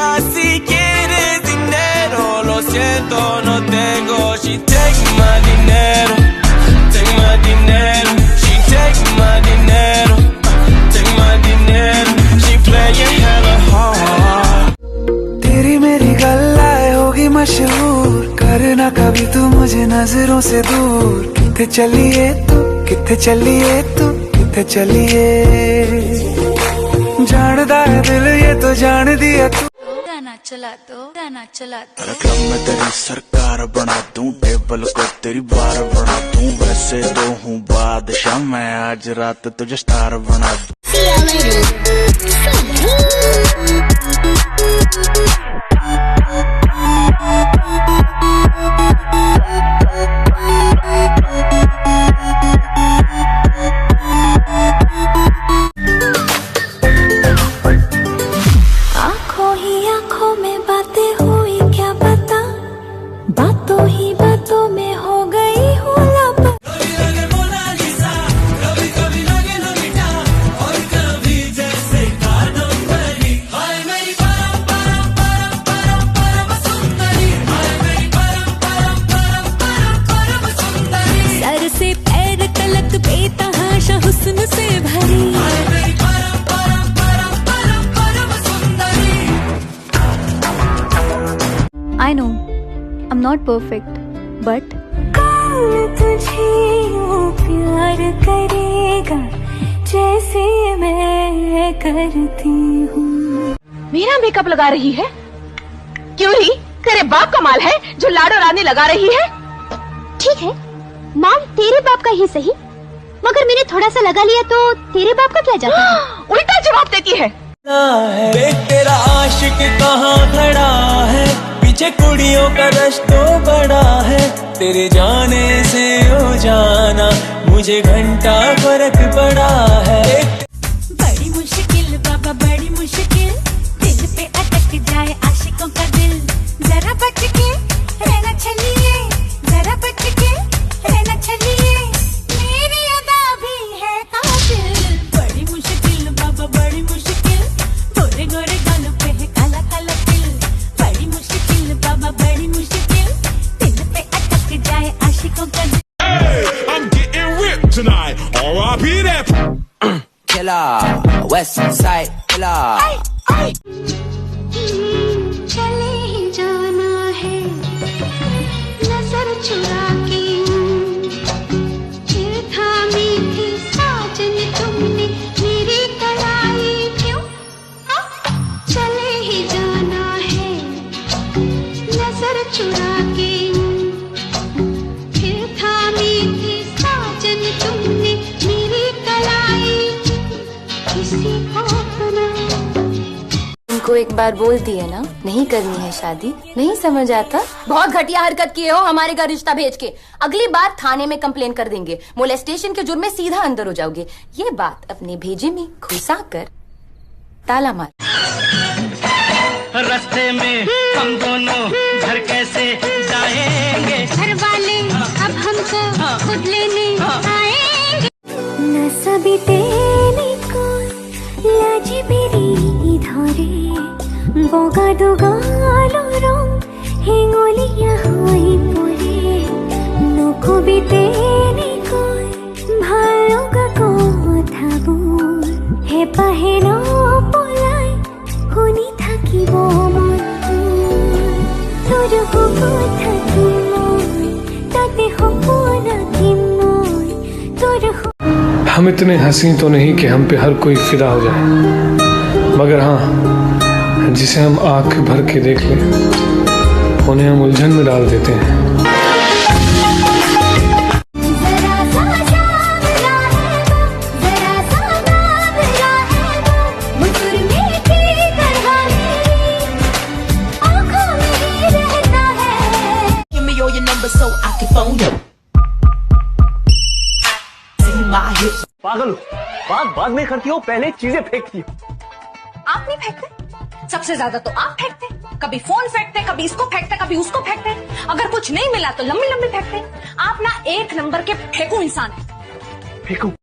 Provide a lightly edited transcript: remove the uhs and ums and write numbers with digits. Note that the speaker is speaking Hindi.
ya si quieres dinero, lo siento, no tengo. She take my dinero, take my dinero. She take my dinero, take my dinero. She playing hella hard. तेरी मेरी गल्लाए होगी मशहूर, करना कभी तू मुझे नजरों से दूर। किथे चलिए तू, किथे चलिए तू, किथे चलिए। जानदा है दिल ये तो जान दिया तू। गाना चला दो, गाना चला दो। क्लब में तेरी सरकार बना दूं, टेबल को तेरी बार बना दूं। वैसे तो हूँ बादशाह मैं, आज रात तुझे स्टार बना दूं। बातों ही बातों में हो गई हूँ लापता। कभी लगे मोनालिसा, कभी कभी लगे नमिता, और कभी जैसे कादम्बरी। हाय मेरी परम परम परम परम परम सुंदरी, हाय मेरी परम परम परम परम परम सुंदरी। सर से पैर तलक बेतहाशा हुस्न से भरी, हाय मेरी परम परम परम परम परम सुंदरी। I know I'm not perfect, but कौन तुझे यूं प्यार करेगा जैसे मैं करती हूँ। मेरा मेकअप लगा रही है? क्यों ही? तेरे बाप का माल है जो लाडो रानी लगा रही है। ठीक है, माल तेरे बाप का ही सही, मगर मैंने थोड़ा सा लगा लिया तो तेरे बाप का क्या जाता है? उल्टा जवाब देती है। देख तेरा आशिक कहाँ खड़ा है, पीछे कुड़ियों का रश तो बड़ा है। तेरे जाने से हो जाना मुझे घंटा फर्क पड़ा है। बड़ी मुश्किल बाबा बड़ी मुश्किल, दिल पे अटक जाए आशिकों का दिल। जरा बच के रहना चलिए, जरा बच के रहना चलिए, मेरी अदा भी है कातिल। बड़ी मुश्किल बाबा बड़ी मुश्किल, गोरे गोरे गालों पे है काला काला तिल। बड़ी मुश्किल बाबा बड़ी मुश्किल, दिल पे अटक जाए आशिकों का दिल। I'm getting ripped tonight. R.I.P. that Killer, West Side Killer. चले ही जाना है नजर चुरा के, फिर थामी थी साजन तुमने मेरी कलाई क्यों? चले ही जाना है नजर चुरा के, फिर थामी थी साजन तुमने मेरी कलाई। किसी को अपना इनको एक बार बोल दिए ना नहीं करनी है शादी, नहीं समझ आता। बहुत घटिया हरकत किए हो हमारे घर रिश्ता भेज के। अगली बार थाने में कंप्लेन कर देंगे, मोलेस्टेशन के जुर्म में सीधा अंदर हो जाओगे। ये बात अपने भेजे में घुसा कर ताला मार। रास्ते में हम दोनों घर कैसे जाएंगे? घर वाले अब हमको खुद लेने आएंगे। न सभी तेने को लाज बेरी धरे, बोगा डोगा लोरम हेंगोलिया होई परे। नको भी तेने को भालोगा को थाबुर, हे पहेनो पोलाई होनी थाकी वो मन। তোর হবো থাকি মই, তাতে হবো নাকি মই তোর। हम इतने हंसी तो नहीं कि हम पे हर कोई फिदा हो जाए, मगर हाँ जिसे हम आंख भर के देख लें उन्हें हम उलझन में डाल देते हैं। पागल हो, बात बाद में करती हो, पहले चीजें फेंकती हो। आप नहीं फेंकते? सबसे ज्यादा तो आप फेंकते। कभी फोन फेंकते, कभी इसको फेंकते, कभी उसको फेंकते। अगर कुछ नहीं मिला तो लंबी लंबी फेंकते। आप ना एक नंबर के फेंकू इंसान है। फेंकू?